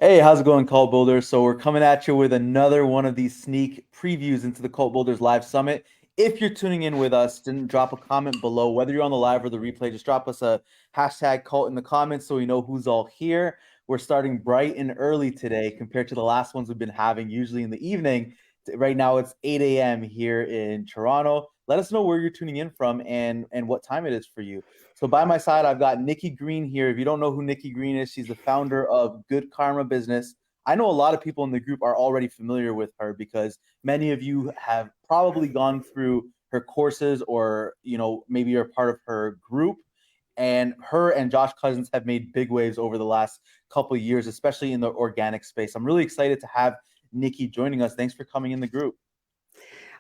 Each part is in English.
Hey, how's it going, Cult Builders? So we're coming at you with another one of these sneak previews into the Cult Builders Live Summit. If you're tuning in with us, then drop a comment below, whether you're on the live or the replay. Just drop us a hashtag cult in the comments so we know who's all here. We're starting bright and early today compared to the last ones we've been having, usually in the evening. Right now it's 8 a.m. here in Toronto. Let us know where you're tuning in from and what time it is for you. So by my side, I've got Niki Green here. If you don't know who Niki Green is, she's the founder of Good Karma Business. I know a lot of people in the group are already familiar with her because many of you have probably gone through her courses or, maybe you're part of her group. And her and Josh Cousins have made big waves over the last couple of years, especially in the organic space. I'm really excited to have Niki joining us. Thanks for coming in the group.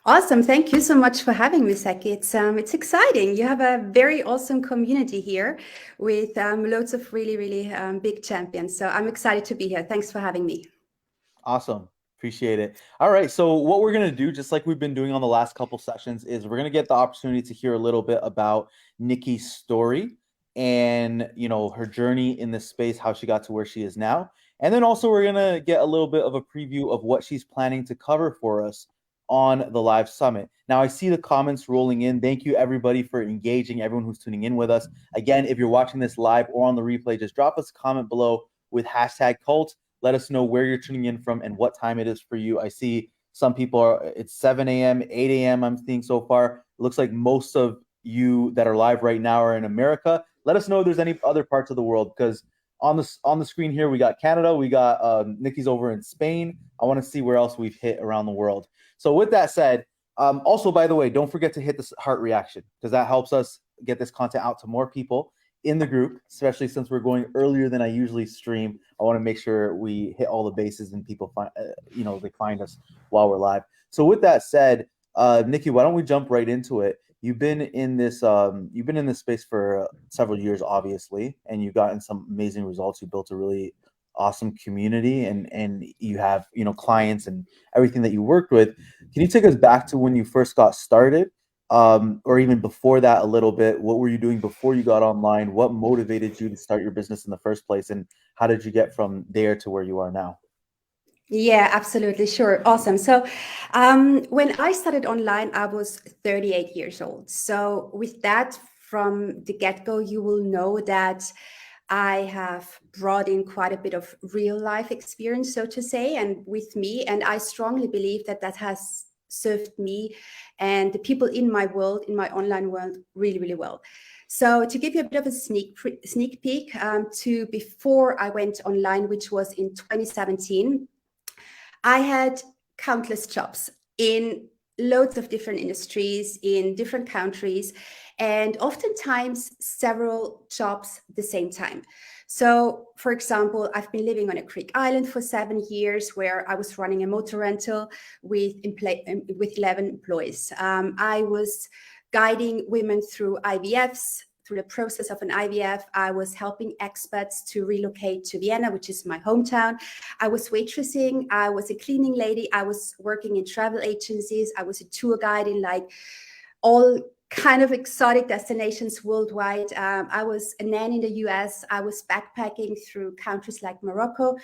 Awesome. Thank you so much for having me, Zeky. It's exciting. You have a very awesome community here with loads of really big champions. So I'm excited to be here. Thanks for having me. Awesome. Appreciate it. All right. So what we're going to do, just like we've been doing on the last couple sessions, is we're going to get the opportunity to hear a little bit about Niki's story and, her journey in this space, how she got to where she is now. And then also we're going to get a little bit of a preview of what she's planning to cover for us on the live summit. Now I see the comments rolling in. Thank you everybody for engaging, everyone who's tuning in with us. Again, if you're watching this live or on the replay, just drop us a comment below with hashtag cult. Let us know where you're tuning in from and what time it is for you. I see some people it's 7 a.m., 8 a.m. I'm seeing so far. It looks like most of you that are live right now are in America. Let us know if there's any other parts of the world because on the screen here we got Canada, we got Nikki's over in Spain. I want to see where else we've hit around the world. So with that said, also by the way, don't forget to hit this heart reaction because that helps us get this content out to more people in the group, especially since we're going earlier than I usually stream. I want to make sure we hit all the bases and people find, they find us while we're live. So with that said, Niki, why don't we jump right into it? You've been in this space for several years, obviously, and you've gotten some amazing results. You built a really awesome community, and you have clients and everything that you worked with. Can you take us back to when you first got started? Or even before that a little bit, what were you doing before you got online? What motivated you to start your business in the first place? And how did you get from there to where you are now? Yeah, absolutely. Sure. Awesome. So, when I started online, I was 38 years old. So, with that, from the get-go, you will know that I have brought in quite a bit of real life experience, so to say, and with me. And I strongly believe that that has served me and the people in my world, in my online world, really well. So, to give you a bit of a sneak peek to before I went online, which was in 2017. I had countless jobs in loads of different industries in different countries, and oftentimes several jobs at the same time. So, for example, I've been living on a Greek island for 7 years where I was running a motor rental with 11 employees. I was guiding women through IVFs, through the process of an IVF. I was helping expats to relocate to Vienna, which is my hometown. I was waitressing. I was a cleaning lady. I was working in travel agencies. I was a tour guide in like all kind of exotic destinations worldwide. I was a nanny in the US. I was backpacking through countries like Morocco.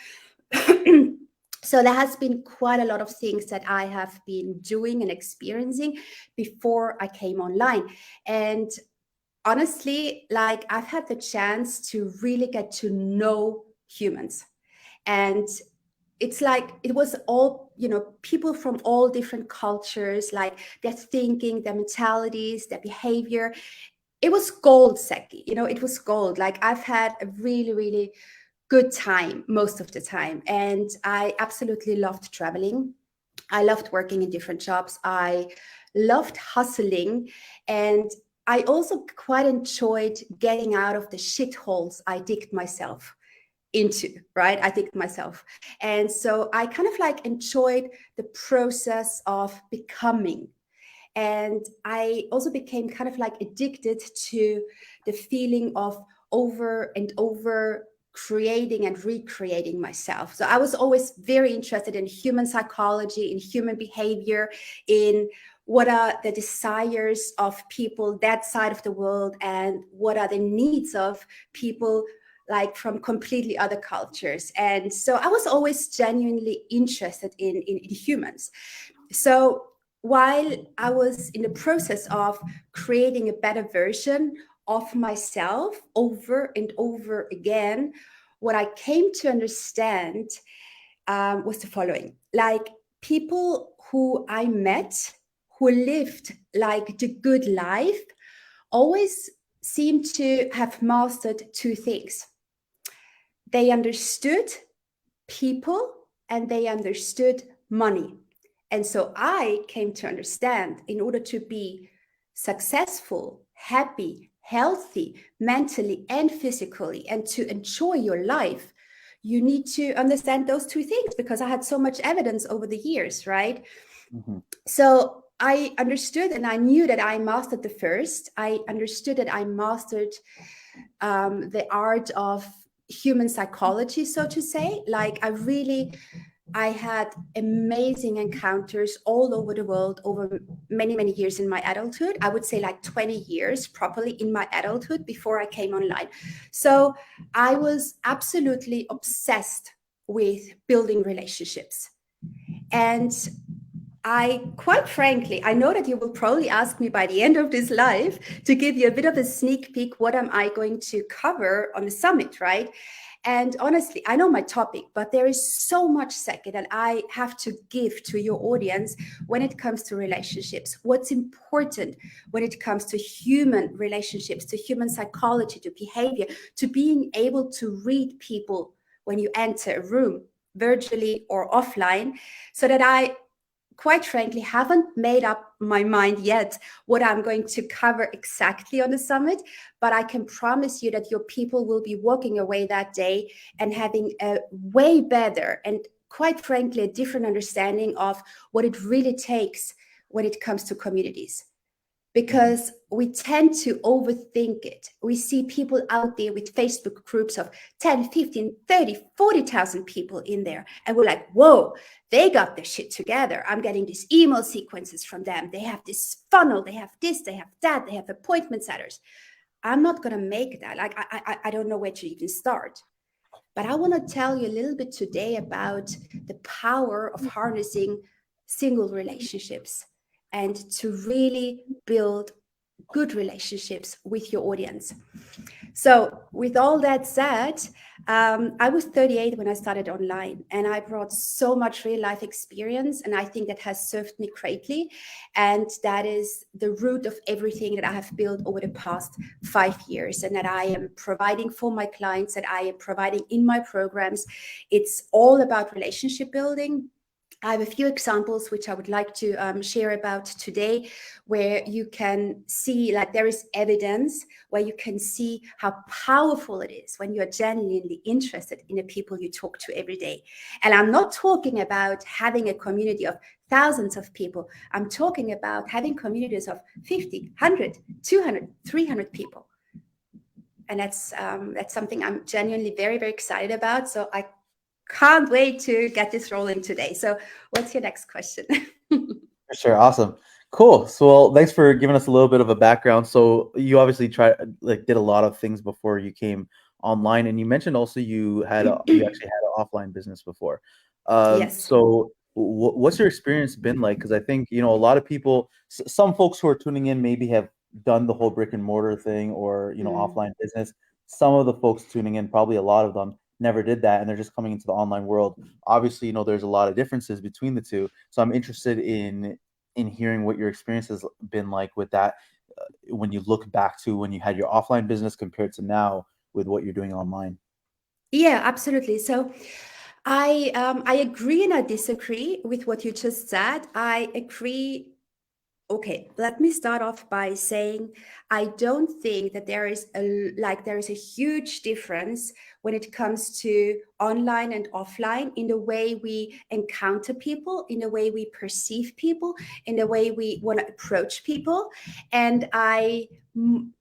So there has been quite a lot of things that I have been doing and experiencing before I came online. And honestly, like I've had the chance to really get to know humans. And it's like it was all, people from all different cultures, like their thinking, their mentalities, their behavior. It was gold, Seki. It was gold. Like I've had a really good time most of the time. And I absolutely loved traveling. I loved working in different jobs. I loved hustling. And I also quite enjoyed getting out of the shitholes I digged myself into, right? I digged myself. And so I kind of like enjoyed the process of becoming. And I also became kind of like addicted to the feeling of over and over creating and recreating myself. So I was always very interested in human psychology, in human behavior, in what are the desires of people that side of the world and what are the needs of people like from completely other cultures. And so I was always genuinely interested in humans. So while I was in the process of creating a better version of myself over and over again, what I came to understand was the following: like, people who I met who lived like the good life always seemed to have mastered two things. They understood people and they understood money. And so I came to understand, in order to be successful, happy, healthy, mentally and physically, and to enjoy your life, you need to understand those two things, because I had so much evidence over the years, right? Mm-hmm. So I understood and I knew that I mastered the first. I understood that I mastered the art of human psychology, so to say. Like, I had amazing encounters all over the world over many, many years in my adulthood. I would say like 20 years properly in my adulthood before I came online. So I was absolutely obsessed with building relationships. And quite frankly, I know that you will probably ask me by the end of this live to give you a bit of a sneak peek. What am I going to cover on the summit, right? And honestly, I know my topic, but there is so much, Zeky, that I have to give to your audience when it comes to relationships. What's important when it comes to human relationships, to human psychology, to behavior, to being able to read people when you enter a room, virtually or offline, so that I quite frankly haven't made up my mind yet what I'm going to cover exactly on the summit, but I can promise you that your people will be walking away that day and having a way better and, quite frankly, a different understanding of what it really takes when it comes to communities. Because we tend to overthink it. We see people out there with Facebook groups of 10, 15, 30, 40,000 people in there. And we're like, whoa, they got their shit together. I'm getting these email sequences from them. They have this funnel, they have this, they have that, they have appointment setters. I'm not going to make that. Like, I don't know where to even start. But I want to tell you a little bit today about the power of harnessing single relationships and to really build good relationships with your audience. So, with all that said, I was 38 when I started online, and I brought so much real life experience, and I think that has served me greatly. And that is the root of everything that I have built over the past 5 years, and that I am providing for my clients, that I am providing in my programs. It's all about relationship building. I have a few examples which I would like to share about today, where you can see, like, there is evidence where you can see how powerful it is when you're genuinely interested in the people you talk to every day. And I'm not talking about having a community of thousands of people. I'm talking about having communities of 50, 100, 200, 300 people. And that's something I'm genuinely very, very excited about. So I can't wait to get this rolling today. So what's your next question? Sure, awesome. Cool. So, well, thanks for giving us a little bit of a background. So, you obviously did a lot of things before you came online, and you mentioned also you actually had an offline business before. Yes. So, what's your experience been like? Because I think a lot of people, some folks who are tuning in maybe have done the whole brick and mortar thing or offline business. Some of the folks tuning in, probably a lot of them, never did that, and they're just coming into the online world. Obviously, there's a lot of differences between the two. So I'm interested in hearing what your experience has been like with that, when you look back to when you had your offline business compared to now with what you're doing online. Yeah, absolutely. So I agree and I disagree with what you just said. I agree. Okay, let me start off by saying I don't think that there is a huge difference when it comes to online and offline in the way we encounter people, in the way we perceive people, in the way we want to approach people. And I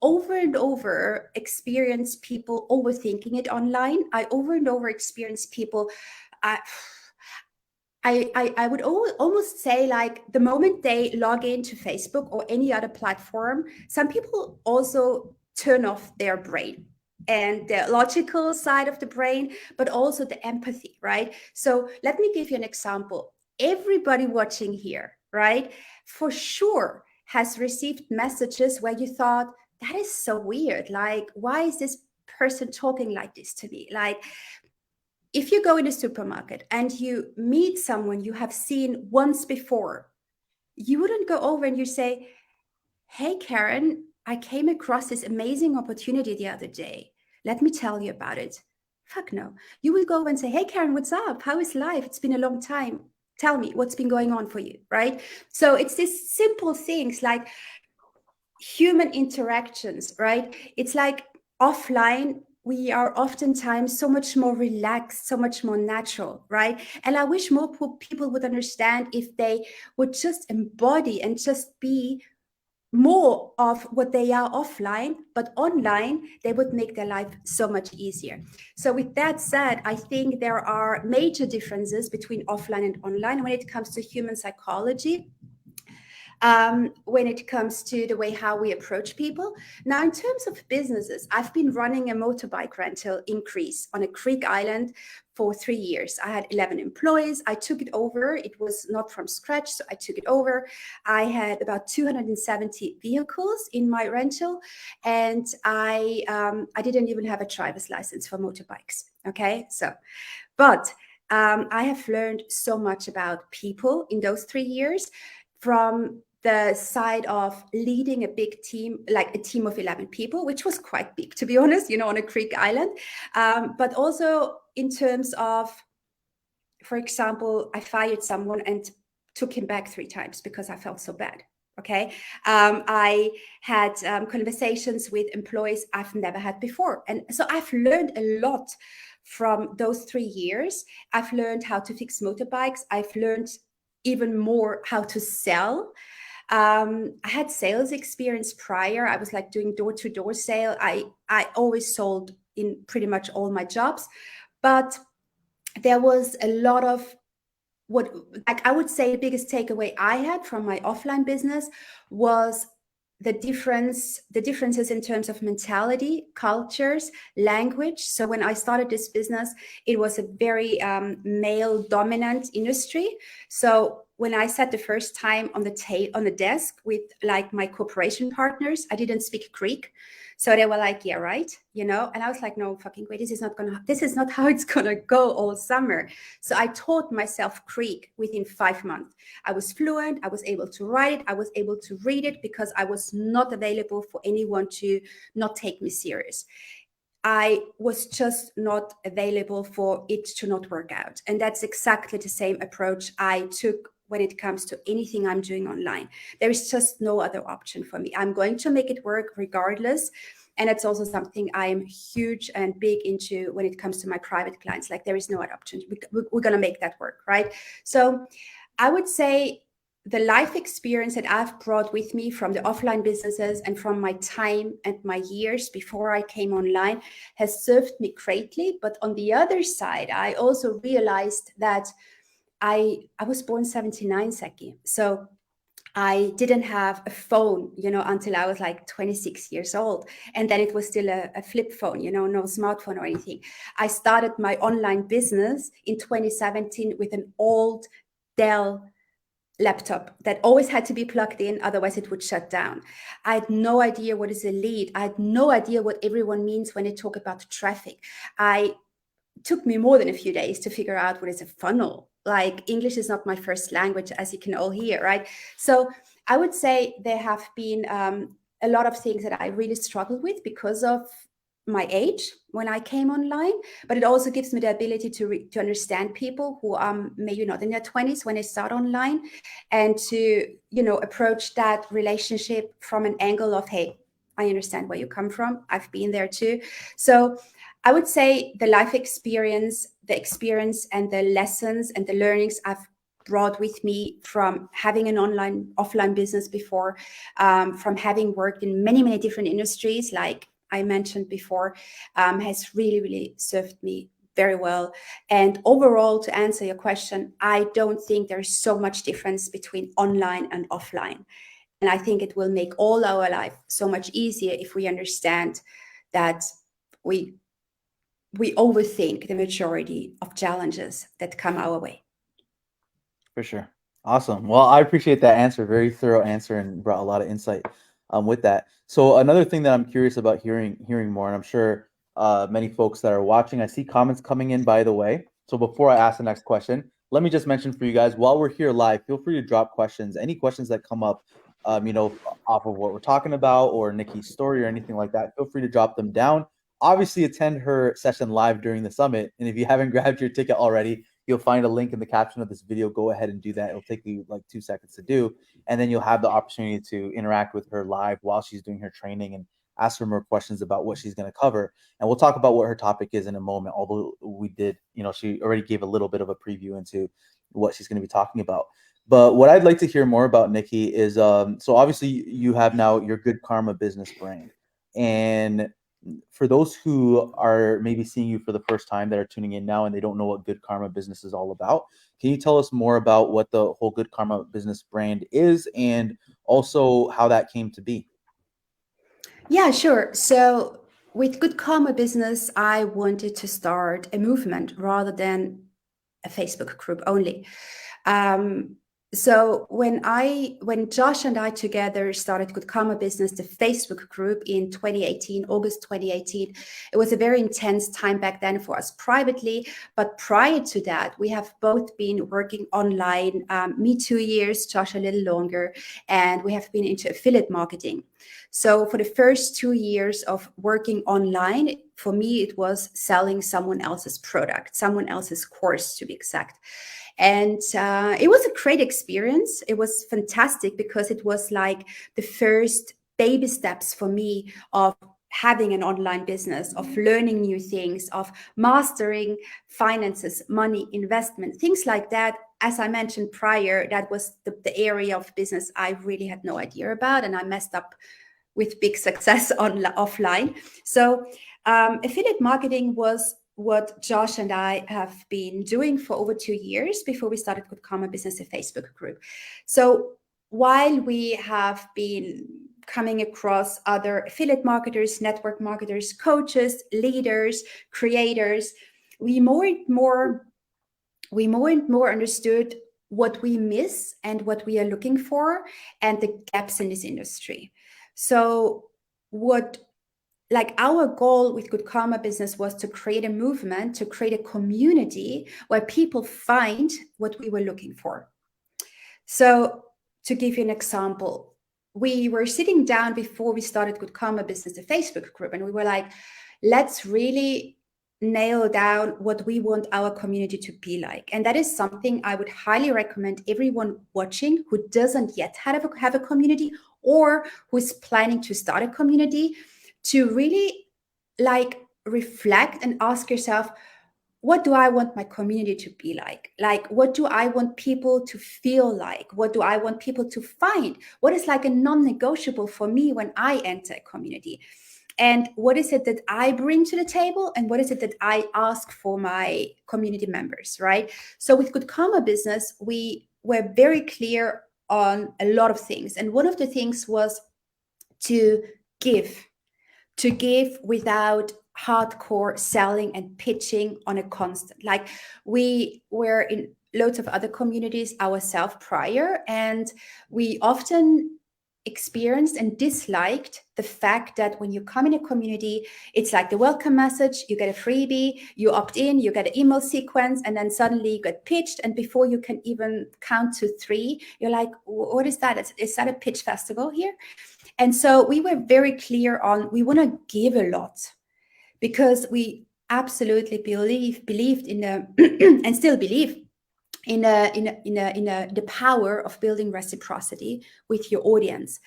over and over experience people overthinking it online. I over and over experience people. I, I would almost say, like, the moment they log into Facebook or any other platform, some people also turn off their brain. and the logical side of the brain, but also the empathy, right? So let me give you an example. Everybody watching here, right, for sure has received messages where you thought, that is so weird. Like, why is this person talking like this to me? Like, if you go in a supermarket and you meet someone you have seen once before, you wouldn't go over and you say, hey, Karen, I came across this amazing opportunity the other day. Let me tell you about it. Fuck no. You will go and say, hey, Karen, what's up? How is life? It's been a long time. Tell me what's been going on for you, right? So it's these simple things like human interactions, right? It's like offline, we are oftentimes so much more relaxed, so much more natural, right? And I wish more people would understand if they would just embody and just be more of what they are offline, but online, they would make their life so much easier. So with that said, I think there are major differences between offline and online when it comes to human psychology, when it comes to the way how we approach people. Now, in terms of businesses, I've been running a motorbike rental increase on a Greek island for 3 years. I had 11 employees. I took it over. It was not from scratch, so I took it over. I had about 270 vehicles in my rental, and I didn't even have a driver's license for motorbikes. Okay, so, but I have learned so much about people in those 3 years, from the side of leading a big team, like a team of 11 people, which was quite big, to be honest, you know, on a Greek island. But also in terms of, for example, I fired someone and took him back 3 times because I felt so bad. Okay. I had conversations with employees I've never had before. And so I've learned a lot from those 3 years. I've learned how to fix motorbikes. I've learned even more how to sell. I had sales experience prior. I was like doing door-to-door sale. I always sold in pretty much all my jobs, but there was a lot of what, like, I would say the biggest takeaway I had from my offline business was the differences in terms of mentality, cultures, language. So when I started this business, it was a very male dominant industry. So when I sat the first time on the desk with like my cooperation partners, I didn't speak Greek. So they were like, yeah, right, you know, and I was like, no fucking way, this is not how it's gonna go all summer. So I taught myself Greek within 5 months. I was fluent, I was able to write it, I was able to read it, because I was not available for anyone to not take me serious. I was just not available for it to not work out. And that's exactly the same approach I took when it comes to anything I'm doing online. There is just no other option for me. I'm going to make it work regardless. And it's also something I'm huge and big into when it comes to my private clients. Like, there is no other option. We're going to make that work, right? So I would say the life experience that I've brought with me from the offline businesses and from my time and my years before I came online has served me greatly. But on the other side, I also realized that I was born 79, Zeky. So I didn't have a phone, you know, until I was like 26 years old. And then it was still a flip phone, you know, no smartphone or anything. I started my online business in 2017 with an old Dell laptop that always had to be plugged in, otherwise it would shut down. I had no idea what is a lead. I had no idea what everyone means when they talk about traffic. Took me more than a few days to figure out what is a funnel. Like, English is not my first language, as you can all hear, right? So I would say there have been a lot of things that I really struggled with because of my age when I came online, but it also gives me the ability to understand people who are maybe not in their 20s when they start online, and to, you know, approach that relationship from an angle of, hey, I understand where you come from. I've been there too. So I would say the life experience, and the lessons and the learnings I've brought with me from having an offline business before, from having worked in many, many different industries, like I mentioned before, has really, really served me very well. And overall, to answer your question, I don't think there's so much difference between online and offline. And I think it will make all our life so much easier if we understand that we overthink the majority of challenges that come our way. For sure. Awesome. Well, I appreciate that answer. Very thorough answer and brought a lot of insight with that. So another thing that I'm curious about hearing more, and I'm sure many folks that are watching, I see comments coming in, by the way. So before I ask the next question, let me just mention for you guys, while we're here live, feel free to drop questions. Any questions that come up, off of what we're talking about or Niki's story or anything like that, feel free to drop them down. Obviously, attend her session live during the summit. And if you haven't grabbed your ticket already, you'll find a link in the caption of this video. Go ahead and do that. It'll take you like 2 seconds to do. And then you'll have the opportunity to interact with her live while she's doing her training and ask her more questions about what she's going to cover. And we'll talk about what her topic is in a moment. Although we did, she already gave a little bit of a preview into what she's going to be talking about. But what I'd like to hear more about, Niki, is so obviously you have now your Good Karma business brand. And for those who are maybe seeing you for the first time that are tuning in now and they don't know what Good Karma business is all about, can you tell us more about what the whole Good Karma business brand is and also how that came to be? Yeah, sure. So with Good Karma business, I wanted to start a movement rather than a Facebook group only. So when Josh and I together started Good Karma Business, the Facebook group in 2018, August 2018, it was a very intense time back then for us privately. But prior to that, we have both been working online, me 2 years, Josh a little longer, and we have been into affiliate marketing. So for the first 2 years of working online, for me, it was selling someone else's product, someone else's course to be exact. And it was a great experience. It was fantastic because it was like the first baby steps for me of having an online business, of learning new things, of mastering finances, money, investment, things like that. As I mentioned prior, that was the area of business I really had no idea about, and I messed up with big success offline. So affiliate marketing was what Josh and I have been doing for over 2 years before we started Good Karma Business, a Facebook group. So while we have been coming across other affiliate marketers, network marketers, coaches, leaders, creators, we more and more understood what we miss and what we are looking for and the gaps in this industry. So our goal with Good Karma Business was to create a movement, to create a community where people find what we were looking for. So to give you an example, we were sitting down before we started Good Karma Business, a Facebook group, and we were like, let's really nail down what we want our community to be like. And that is something I would highly recommend everyone watching who doesn't yet have a community or who is planning to start a community to really reflect and ask yourself, what do I want my community to be like? Like, what do I want people to feel like? What do I want people to find? What is like a non-negotiable for me when I enter a community? And what is it that I bring to the table? And what is it that I ask for my community members, right? So with Good Karma Business, we were very clear on a lot of things. And one of the things was to give without hardcore selling and pitching on a constant. Like, we were in loads of other communities ourselves prior, and we often experienced and disliked the fact that when you come in a community, it's like the welcome message, you get a freebie, you opt in, you get an email sequence, and then suddenly you get pitched, and before you can even count to 3, you're like, what is that? Is that a pitch festival here? And so we were very clear on, we want to give a lot because we absolutely believed in and still believe in the power of building reciprocity with your audience.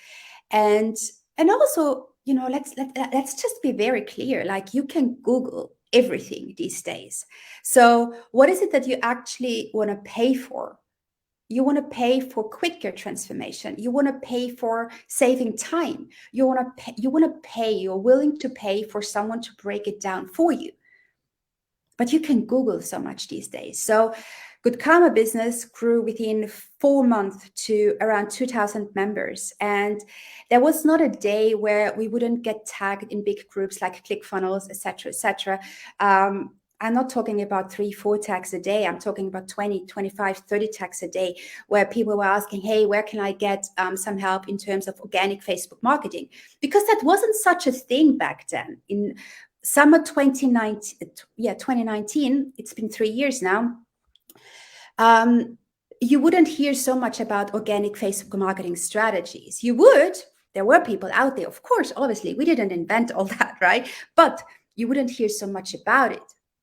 And also, let's just be very clear, like, you can Google everything these days. So what is it that you actually want to pay for? You want to pay for quicker transformation. You want to pay for saving time. You're willing to pay for someone to break it down for you. But you can Google so much these days. So Good Karma Business grew within 4 months to around 2,000 members. And there was not a day where we wouldn't get tagged in big groups like ClickFunnels, etc., etc. I'm not talking about 3-4 tags a day. I'm talking about 20, 25, 30 tags a day, where people were asking, hey, where can I get some help in terms of organic Facebook marketing? Because that wasn't such a thing back then. In summer 2019, it's been 3 years now, you wouldn't hear so much about organic Facebook marketing strategies. You would, there were people out there, of course, obviously, we didn't invent all that, right? But you wouldn't hear so much about it.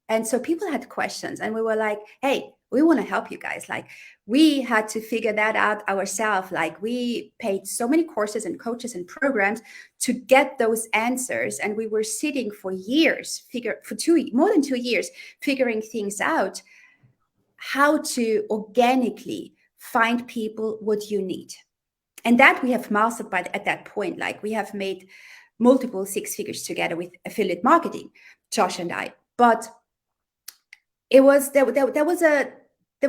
And so people had questions, and we were like, hey, we want to help you guys. Like, we had to figure that out ourselves. Like, we paid so many courses and coaches and programs to get those answers. And we were sitting for years, more than 2 years, figuring things out, how to organically find people what you need. And that we have mastered at that point. Like, we have made multiple 6 figures together with affiliate marketing, Josh and I. But it was there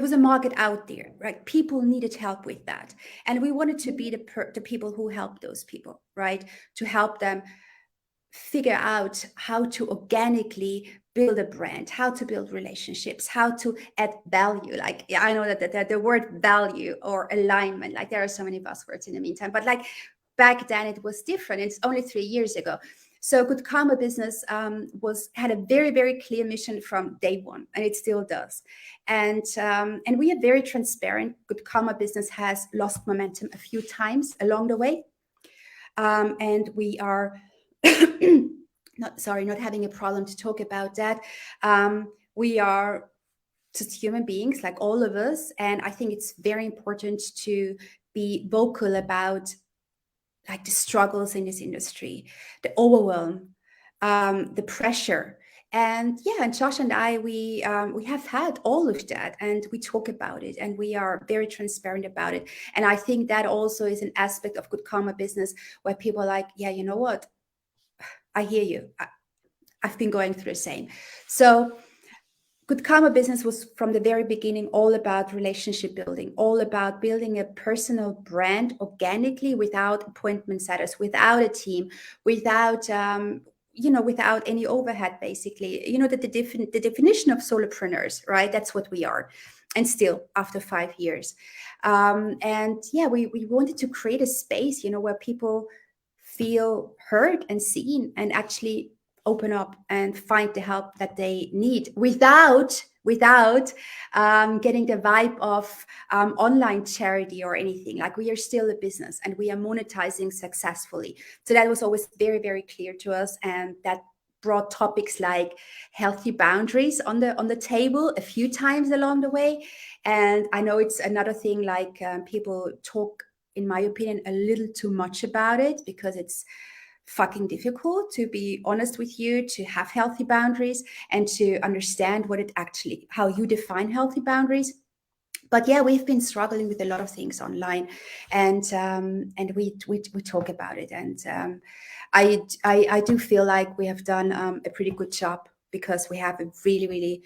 was a market out there, right? People needed help with that, and we wanted to be the people who help those people, right? To help them figure out how to organically build a brand, how to build relationships, how to add value. Like, yeah, I know that the word value or alignment, like, there are so many buzzwords in the meantime, but like back then it was different. It's only 3 years ago. So Good Karma Business had a very, very clear mission from day one, and it still does. And we are very transparent. Good Karma Business has lost momentum a few times along the way, and we are not having a problem to talk about that. We are just human beings like all of us, and I think it's very important to be vocal about like the struggles in this industry, the overwhelm, the pressure. And yeah, and Josh and I, we have had all of that, and we talk about it, and we are very transparent about it. And I think that also is an aspect of Good Karma Business, where people are like, yeah, you know what? I hear you. I've been going through the same. So Good Karma Business was from the very beginning all about relationship building, all about building a personal brand organically, without appointment setters, without a team, without without any overhead, basically. The definition of solopreneurs, right? That's what we are. And still, after 5 years. And yeah, we wanted to create a space, where people feel heard and seen, and actually open up and find the help that they need without getting the vibe of online charity or anything. Like, we are still a business, and we are monetizing successfully. So that was always very, very clear to us, and that brought topics like healthy boundaries on the table a few times along the way. And I know it's another thing, like, people talk, in my opinion, a little too much about it, because it's fucking difficult, to be honest with you, to have healthy boundaries and to understand how you define healthy boundaries. But yeah, we've been struggling with a lot of things online, and we talk about it. And I do feel like we have done a pretty good job, because we have a really, really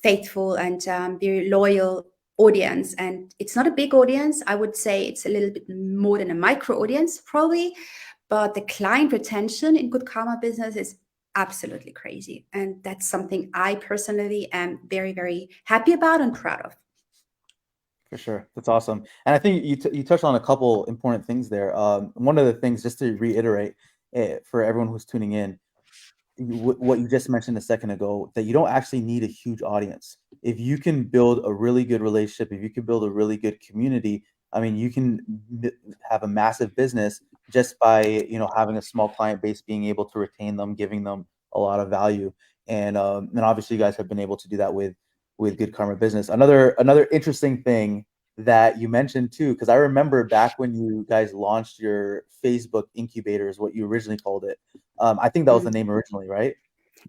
faithful and very loyal audience. And it's not a big audience. I would say it's a little bit more than a micro audience, probably. But the client retention in Good Karma Business is absolutely crazy. And that's something I personally am very, very happy about and proud of. For sure. That's awesome. And I think you touched on a couple important things there. One of the things, just to reiterate for everyone who's tuning in, what you just mentioned a second ago, that you don't actually need a huge audience. If you can build a really good relationship, if you can build a really good community, I mean, you can have a massive business just by having a small client base, being able to retain them, giving them a lot of value. And obviously you guys have been able to do that with Good Karma Business. Another interesting thing that you mentioned too, because I remember back when you guys launched your Facebook incubator, is what you originally called it. I think that was the name originally, right?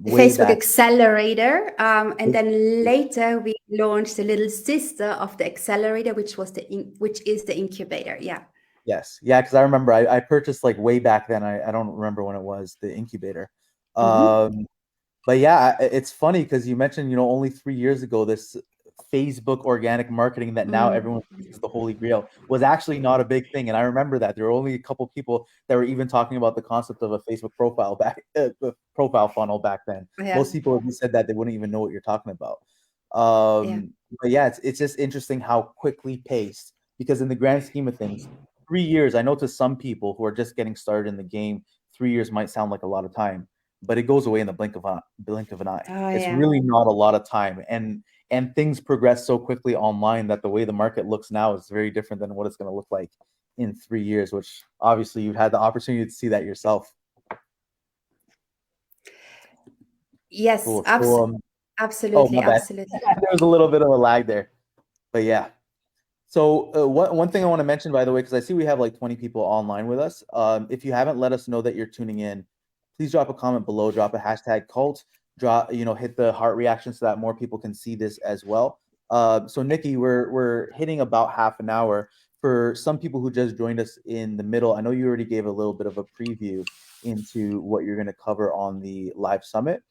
The Way Facebook back. Accelerator, and then later we launched the little sister of the Accelerator, which is the incubator. Yeah. Yes. Yeah, because I remember I purchased like way back then. I don't remember when it was, the incubator. Mm-hmm. But yeah, it's funny because you mentioned, only 3 years ago, this Facebook organic marketing that now Mm, everyone thinks is the holy grail was actually not a big thing. And I remember that there were only a couple people that were even talking about the concept of a Facebook profile funnel back then. yeah, Most people, if you said that, they wouldn't even know what you're talking about. yeah. But yeah, it's just interesting how quickly paced, because in the grand scheme of things, 3 years, I know to some people who are just getting started in the game, 3 years might sound like a lot of time, but it goes away in the blink of an eye. Oh, It's yeah. really not a lot of time. And things progress so quickly online that the way the market looks now is very different than what it's going to look like in 3 years, which obviously you've had the opportunity to see that yourself. Yes, Cool. So, oh, absolutely, my bad. absolutely. There was a little bit of a lag there, but yeah. So one thing I want to mention, by the way, because I see we have like 20 people online with us. If you haven't let us know that you're tuning in, please drop a comment below, drop a hashtag cult, hit the heart reaction so that more people can see this as well. So Niki, we're hitting about half an hour. For some people who just joined us in the middle, I know you already gave a little bit of a preview into what you're going to cover on the live summit.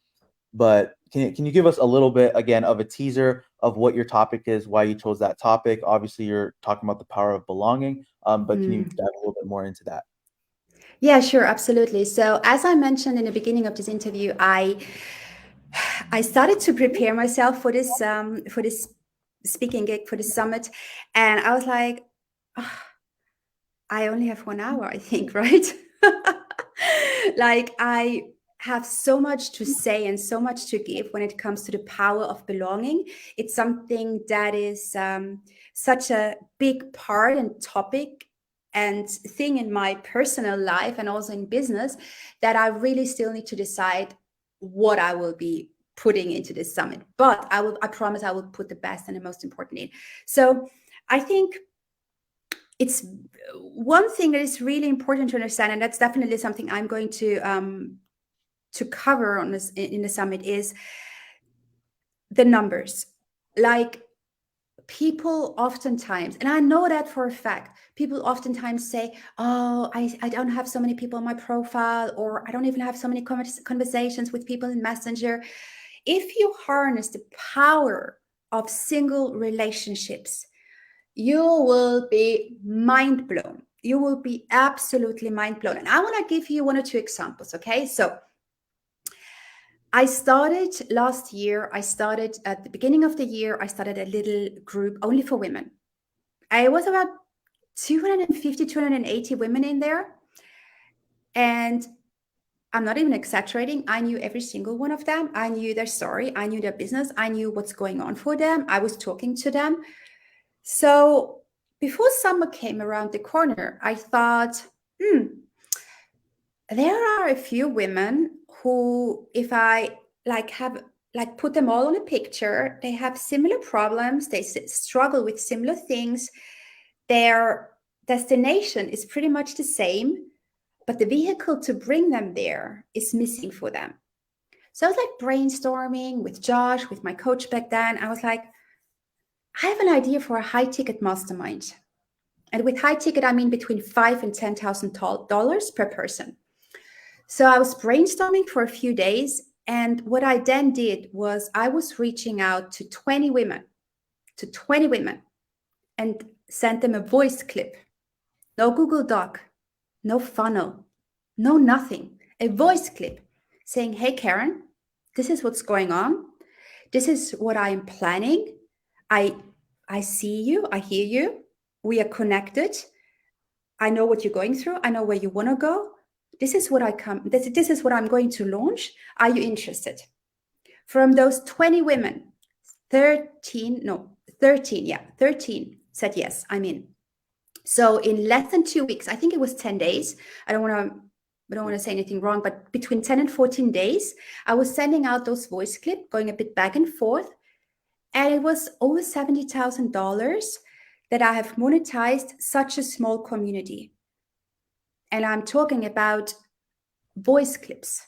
But can you give us a little bit again of a teaser of what your topic is, why you chose that topic? Obviously, you're talking about the power of belonging, but can you Mm. dive a little bit more into that? Yeah, sure, absolutely. So, as I mentioned in the beginning of this interview, I started to prepare myself for this speaking gig for the summit, and I was like, "Ah, I only have 1 hour, I think, right? Like I have so much to say and so much to give when it comes to the power of belonging. It's something that is such a big part and topic and thing in my personal life and also in business that I really still need to decide what I will be putting into this summit. But I promise I will put the best and the most important in. So I think it's one thing that is really important to understand, and that's definitely something I'm going to cover on this in the summit is the numbers. Like people oftentimes, and I know that for a fact, people oftentimes say, oh, I don't have so many people on my profile, or I don't even have so many conversations with people in Messenger. If you harness the power of single relationships, you will be mind blown. You will be absolutely mind blown. And I want to give you one or two examples. Okay. So I started last year, I started at the beginning of the year, I started a little group only for women. I was about 250, 280 women in there. And I'm not even exaggerating. I knew every single one of them. I knew their story. I knew their business. I knew what's going on for them. I was talking to them. So before summer came around the corner, I thought, there are a few women who, if I have put them all on a picture, they have similar problems, they struggle with similar things. Their destination is pretty much the same, but the vehicle to bring them there is missing for them. So I was like brainstorming with Josh, with my coach back then. I was like, I have an idea for a high ticket mastermind. And with high ticket, I mean between $5,000 and $10,000 per person. So I was brainstorming for a few days. And what I then did was I was reaching out to 20 women, and sent them a voice clip. No Google Doc, no funnel, no nothing. A voice clip saying, hey, Karen, this is what's going on. This is what I am planning. I see you. I hear you. We are connected. I know what you're going through. I know where you want to go. This is what this is what I'm going to launch. Are you interested? From those 20 women, 13 said yes, I'm in. So in less than 2 weeks, I think it was 10 days. I don't want to say anything wrong, but between 10 and 14 days, I was sending out those voice clips, going a bit back and forth. And it was over $70,000 that I have monetized such a small community. And I'm talking about voice clips.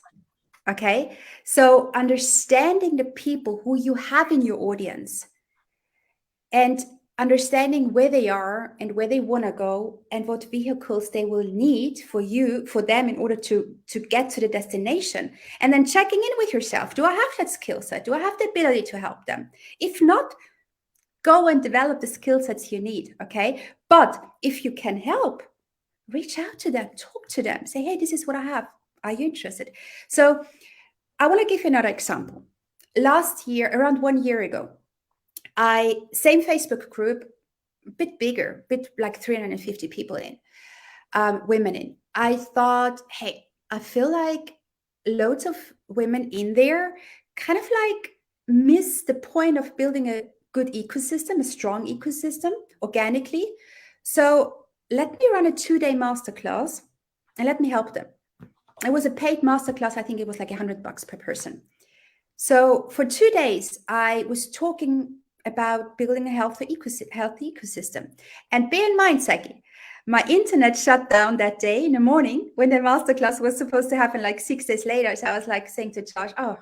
Okay. So understanding the people who you have in your audience and understanding where they are and where they want to go and what vehicles they will need for them in order to get to the destination, and then checking in with yourself. Do I have that skill set? Do I have the ability to help them? If not, Go and develop the skill sets you need, okay? But if you can help, reach out to them, talk to them, say, hey, this is what I have. Are you interested? So I want to give you another example. Last year, around 1 year ago, same Facebook group, a bit bigger, bit like 350 people in, women in. I thought, hey, I feel like loads of women in there kind of like miss the point of building a good ecosystem, a strong ecosystem organically. So let me run a 2-day masterclass and let me help them. It was a paid masterclass. I think it was like $100 per person. So for 2 days, I was talking about building a healthy ecosystem. And bear in mind, Zeky, my internet shut down that day in the morning when the masterclass was supposed to happen like 6 days later. So I was like saying to Josh, oh,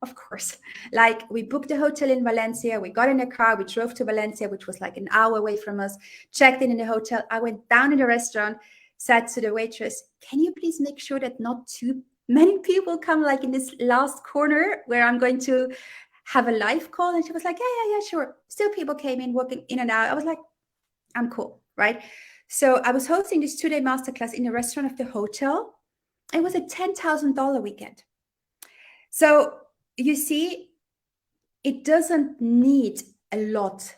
of course. Like we booked a hotel in Valencia. We got in a car. We drove to Valencia, which was like an hour away from us, checked in the hotel. I went down in the restaurant, said to the waitress, can you please make sure that not too many people come like in this last corner where I'm going to have a live call? And she was like, yeah, sure. Still people came in, walking in and out. I was like, I'm cool, right? So I was hosting this 2-day masterclass in the restaurant of the hotel. It was a $10,000 weekend. So you see, it doesn't need a lot.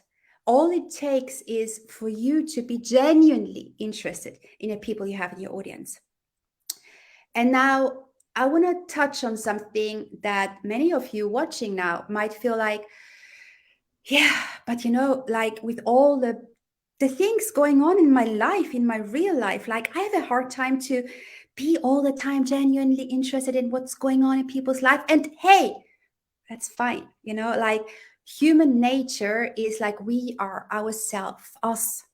All it takes is for you to be genuinely interested in the people you have in your audience. And now I want to touch on something that many of you watching now might feel like, yeah, but like with all the things going on in my life, in my real life, like I have a hard time to be all the time genuinely interested in what's going on in people's life. And hey, that's fine. Like human nature is like we are ourselves. Us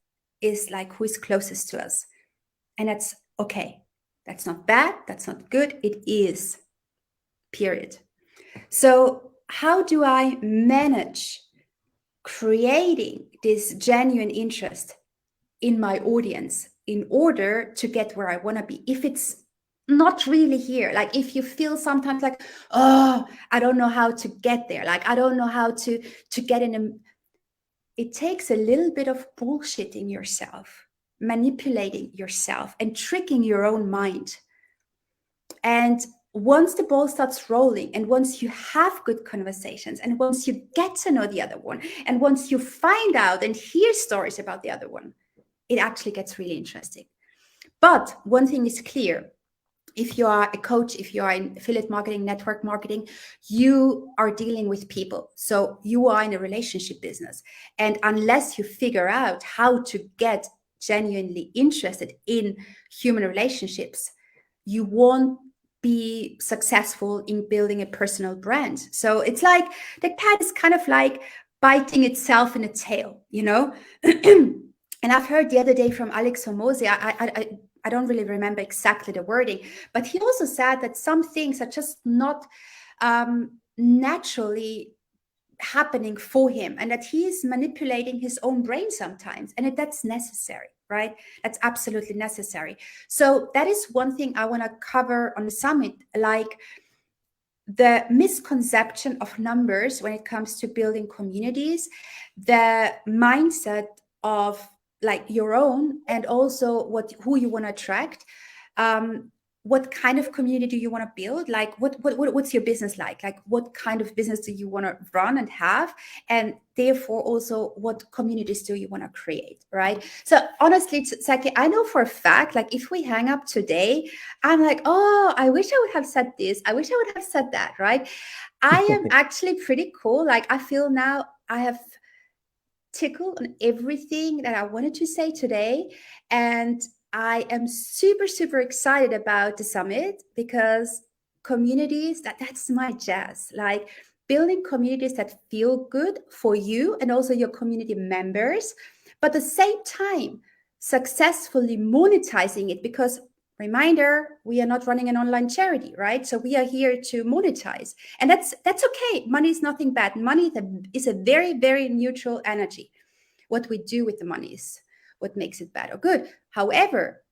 is like who is closest to us. And that's okay. That's not bad. That's not good. It is. Period. So how do I manage creating this genuine interest in my audience in order to get where I want to be? If it's not really here, like if you feel sometimes like, oh, I don't know how to get there, like I don't know how to get in it takes a little bit of bullshitting yourself, manipulating yourself and tricking your own mind. And once the ball starts rolling, and once you have good conversations, and once you get to know the other one, and once you find out and hear stories about the other one, it actually gets really interesting. But one thing is clear. If you are a coach, if you are in affiliate marketing, network marketing, you are dealing with people. So you are in a relationship business. And unless you figure out how to get genuinely interested in human relationships, you won't be successful in building a personal brand. So it's like the cat is kind of like biting itself in the tail, And I've heard the other day from Alex Hormozi, I don't really remember exactly the wording, but he also said that some things are just not naturally happening for him, and that he is manipulating his own brain sometimes, and that's necessary, right? That's absolutely necessary. So that is one thing I want to cover on the summit, like the misconception of numbers when it comes to building communities, the mindset of like your own, and also who you want to attract. What kind of community do you want to build? Like what's your business like what kind of business do you want to run and have? And therefore also what communities do you want to create, right? So honestly, Zeky, I know for a fact, like if we hang up today, I'm like, oh, I wish I would have said this, I wish I would have said that, right? I am actually pretty cool. Like I feel now I have tickled on everything that I wanted to say today. And I am super, super excited about the summit because communities, that's my jazz. Like building communities that feel good for you and also your community members, but at the same time, successfully monetizing it, because reminder, we are not running an online charity, right? So we are here to monetize, and that's okay. Money is nothing bad. Money is a very, very neutral energy. What we do with the money is what makes it bad or good. However,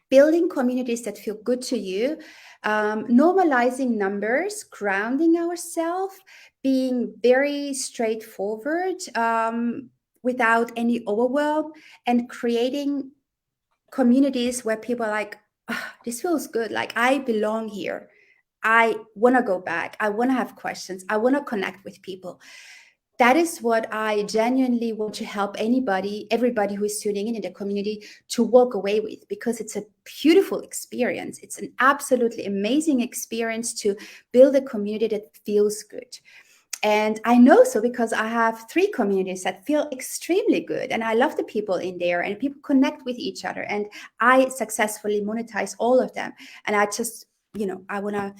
building communities that feel good to you, normalizing numbers, grounding ourselves, being very straightforward, without any overwhelm, and creating communities where people are like, "Ah, this feels good. Like I belong here. I want to go back. I want to have questions. I want to connect with people." That is what I genuinely want to help everybody who is tuning in the community to walk away with, because it's a beautiful experience. It's an absolutely amazing experience to build a community that feels good. And I know so because I have 3 communities that feel extremely good. And I love the people in there, and people connect with each other. And I successfully monetize all of them. And I just, I want to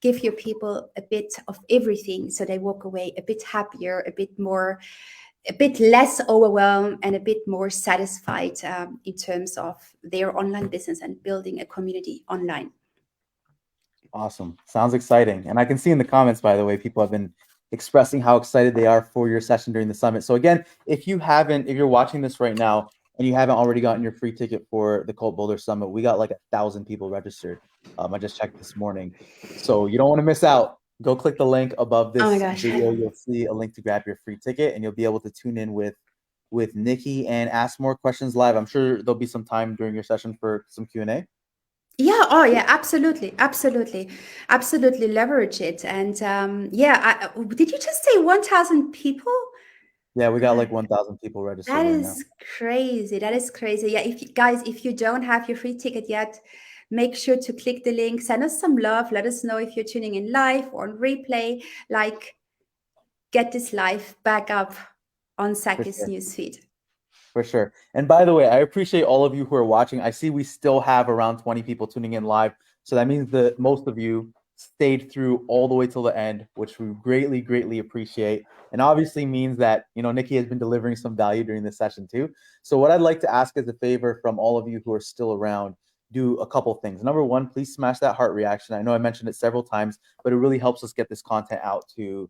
give your people a bit of everything so they walk away a bit happier, a bit less overwhelmed, and a bit more satisfied, in terms of their online business and building a community online. Awesome. Sounds exciting. And I can see in the comments, by the way, people have been expressing how excited they are for your session during the summit. So again, if you're watching this right now and you haven't already gotten your free ticket for the Cult Builder Summit, we got like 1,000 people registered. I just checked this morning. So you don't want to miss out. Go click the link above Oh my this gosh. video. You'll see a link to grab your free ticket, and you'll be able to tune in with Niki and ask more questions live. I'm sure there'll be some time during your session for some Q&A. Yeah. Oh, yeah. Absolutely. Absolutely. Absolutely. Leverage it. And yeah. Did you just say 1,000 people? Yeah, we got like God, 1,000 people registered that right now. is crazy. That is crazy. Yeah. If you don't have your free ticket yet, make sure to click the link. Send us some love. Let us know if you're tuning in live or on replay. Like, get this live back up on For Zeky's sure. newsfeed. For sure. And by the way, I appreciate all of you who are watching. I see we still have around 20 people tuning in live. So that means that most of you stayed through all the way till the end, which we greatly, greatly appreciate. And obviously means that, Niki has been delivering some value during this session too. So what I'd like to ask as a favor from all of you who are still around, do a couple things. Number one, please smash that heart reaction. I know I mentioned it several times, but it really helps us get this content out to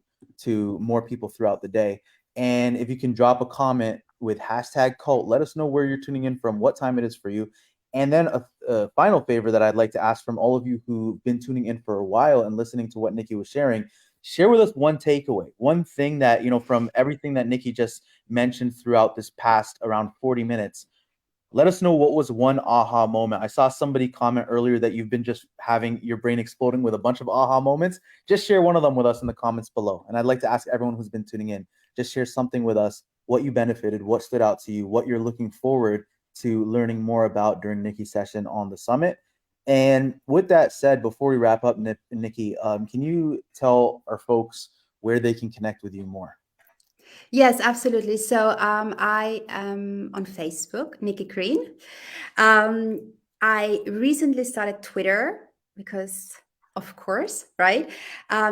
more people throughout the day. And if you can drop a comment with hashtag cult, let us know where you're tuning in from, what time it is for you. And then a final favor that I'd like to ask from all of you who've been tuning in for a while and listening to what Niki was sharing, share with us one takeaway, one thing that, from everything that Niki just mentioned throughout this past around 40 minutes. Let us know what was one aha moment. I saw somebody comment earlier that you've been just having your brain exploding with a bunch of aha moments. Just share one of them with us in the comments below. And I'd like to ask everyone who's been tuning in, just share something with us, what you benefited, what stood out to you, what you're looking forward to learning more about during Niki's session on the summit. And with that said, before we wrap up, Niki, can you tell our folks where they can connect with you more? Yes, absolutely. So I am on Facebook, Niki Green. I recently started Twitter because, of course, right?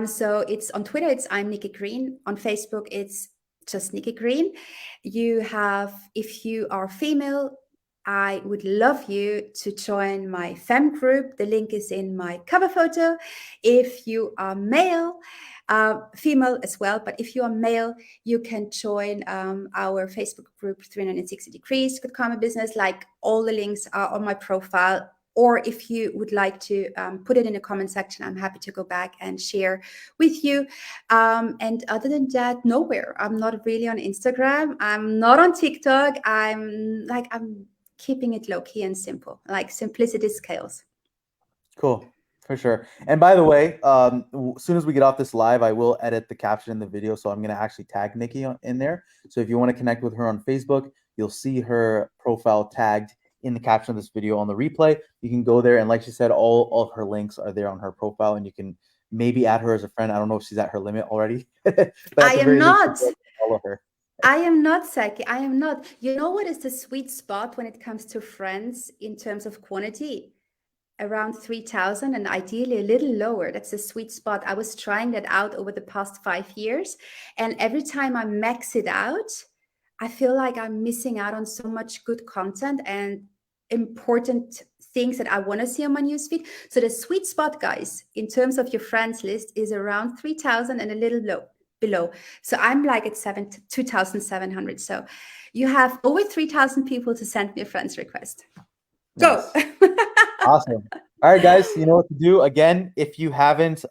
So it's on Twitter, it's I'm Niki Green. On Facebook, it's just Niki Green. If you are female, I would love you to join my fem group. The link is in my cover photo. If you are male, female as well, but if you are male, you can join our Facebook group 360 Degrees Good Karma Business. Like, all the links are on my profile. Or if you would like to put it in the comment section, I'm happy to go back and share with you. And other than that, nowhere. I'm not really on Instagram. I'm not on TikTok. I'm keeping it low key and simple. Like, simplicity scales. Cool, for sure. And by the way, as soon as we get off this live, I will edit the caption in the video. So I'm going to actually tag Niki in there. So if you want to connect with her on Facebook, you'll see her profile tagged in the caption of this video on the replay. You can go there. And like she said, all of her links are there on her profile. And you can maybe add her as a friend. I don't know if she's at her limit already. But at I the am very least, not. follow her. I am not, Zeky. I am not. You know what is the sweet spot when it comes to friends in terms of quantity? Around 3,000, and ideally a little lower. That's the sweet spot. I was trying that out over the past 5 years. And every time I max it out, I feel like I'm missing out on so much good content and important things that I want to see on my newsfeed. So the sweet spot, guys, in terms of your friends list, is around 3,000 and a little below. So I'm like at 2,700. So you have over 3,000 people to send me a friend's request. Go. Nice. Awesome. All right, guys, you know what to do. Again, if you haven't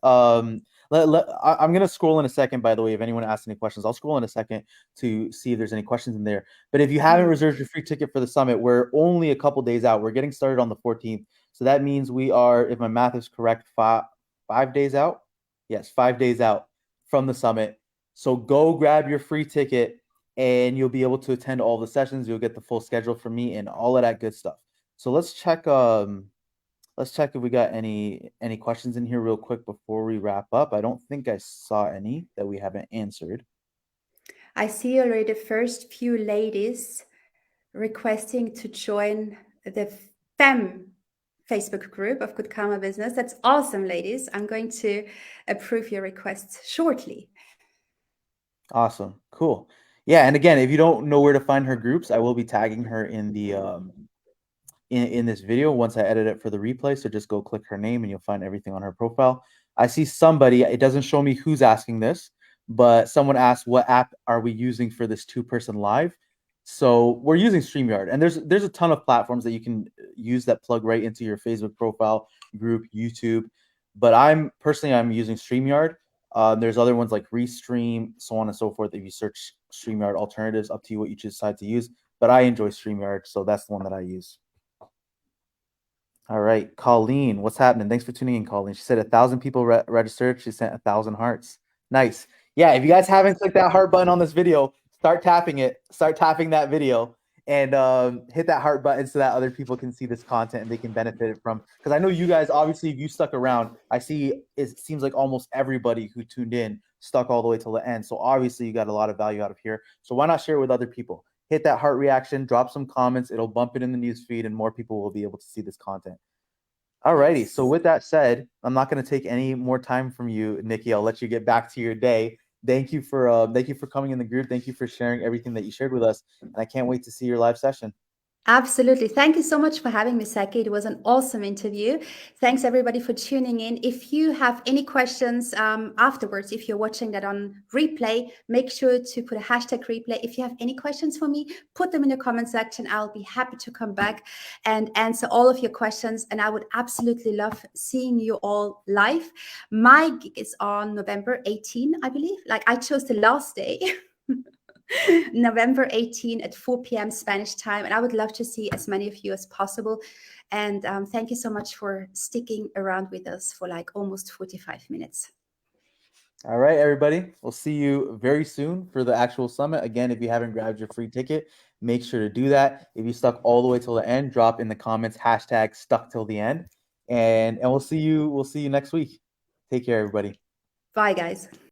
I'm gonna scroll in a second. By the way, if anyone asks any questions, I'll scroll in a second to see if there's any questions in there. But if you haven't Mm. reserved your free ticket for the summit, we're only a couple days out. We're getting started on the 14th, so that means we are, if my math is correct, five days out. Yes, 5 days out from the summit. So go grab your free ticket, and you'll be able to attend all the sessions. You'll get the full schedule from me and all of that good stuff. So let's check. Let's check if we got any questions in here real quick before we wrap up. I don't think I saw any that we haven't answered. I see already the first few ladies requesting to join the FEM Facebook group of Good Karma Business. That's awesome, ladies. I'm going to approve your requests shortly. Awesome. Cool. Yeah, and again, if you don't know where to find her groups, I will be tagging her in the in this video once I edit it for the replay. So just go click her name and you'll find everything on her profile. I see somebody, it doesn't show me who's asking this, but someone asked what app are we using for this two-person live? So we're using StreamYard, and there's a ton of platforms that you can use that plug right into your Facebook profile, group, YouTube. But I'm using StreamYard. There's other ones like Restream, so on and so forth. If you search StreamYard alternatives, up to you what you decide to use. But I enjoy StreamYard, so that's the one that I use. All right, Colleen, what's happening? Thanks for tuning in, Colleen. She said 1,000 people registered. She sent 1,000 hearts. Nice. Yeah, if you guys haven't clicked that heart button on this video, start tapping it. Start tapping that video and hit that heart button so that other people can see this content and they can benefit from. Because I know you guys, obviously, if you stuck around, I see it seems like almost everybody who tuned in stuck all the way till the end. So obviously, you got a lot of value out of here. So why not share it with other people? Hit that heart reaction, drop some comments. It'll bump it in the news feed, and more people will be able to see this content. Alrighty. So Yes. with that said, I'm not going to take any more time from you, Niki. I'll let you get back to your day. Thank you for coming in the group. Thank you for sharing everything that you shared with us, and I can't wait to see your live session. Absolutely. Thank you so much for having me, Zeky. It was an awesome interview. Thanks, everybody, for tuning in. If you have any questions afterwards, if you're watching that on replay, make sure to put a hashtag replay. If you have any questions for me, put them in the comment section. I'll be happy to come back and answer all of your questions. And I would absolutely love seeing you all live. My gig is on November 18, I believe. Like I chose the last day. November 18 at 4 p.m. Spanish time. And I would love to see as many of you as possible. And thank you so much for sticking around with us for like almost 45 minutes. All right, everybody. We'll see you very soon for the actual summit. Again, if you haven't grabbed your free ticket, make sure to do that. If you stuck all the way till the end, drop in the comments hashtag stuck till the end. And we'll see you next week. Take care, everybody. Bye, guys.